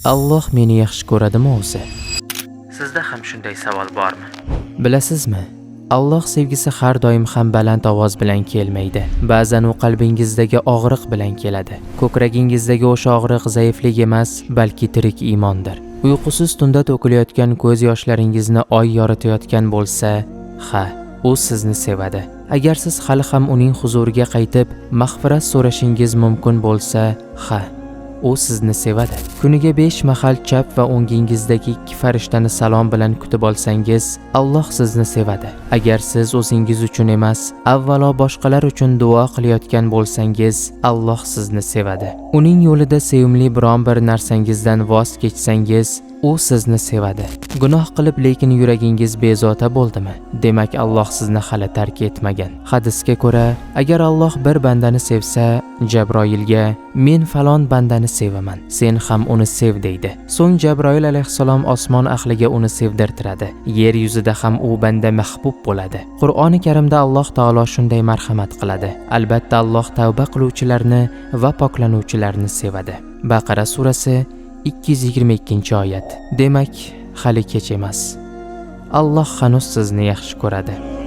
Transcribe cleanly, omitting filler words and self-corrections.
Alloh meni yaxshi ko'radimi o'zi? Sizda ham shunday savol bormi? Bilasizmi? Alloh sevgisi har doim ham baland ovoz bilan kelmaydi. Ba'zan u qalbingizdagi og'riq bilan keladi. Ko'kragingizdagi o'sha og'riq zaiflik emas, balki tirik iymondir. Uyqusiz tunda to'kilayotgan ko'z yoshlaringizni oy yoritayotgan bo'lsa, ha, u sizni sevadi. Agar siz hali ham uning huzuriga qaytib, mag'firat so'rashingiz mumkin bo'lsa, ha, u sizni sevadi. Kuniga 5 mahal chap va o'ngingizdagi 2 farishtani salom bilan kutib olsangiz, Alloh sizni sevadi. Agar siz o'zingiz uchun emas, avvalo boshqalar uchun duo qilayotgan bo'lsangiz, Alloh sizni sevadi. Uning yo'lida sevimli biron bir narsangizdan voz kechsangiz, u sizni sevadi. Gunoh qilib lekin yuragingiz bezovta bo'ldimi? Demak, Alloh sizni hali tark etmagan. Hadisga ko'ra, agar Alloh bir bandani sevsa, Jabroilga "Men falon bandani sevaman, sen ham uni sev" deydi. So'ng Jabroil alayhissalom osmon ahliga uni sevdirtiradi. Yer yuzida ham u banda mahbub bo'ladi. Qur'oni Karimda Alloh taolo shunday marhamat qiladi. Albatta Alloh tavba qiluvchilarni va poklanuvchilarni sevadi. Baqara surasi 222-oyat. Demak, hali kech emas. Alloh hanuz sizni yaxshi ko'radi.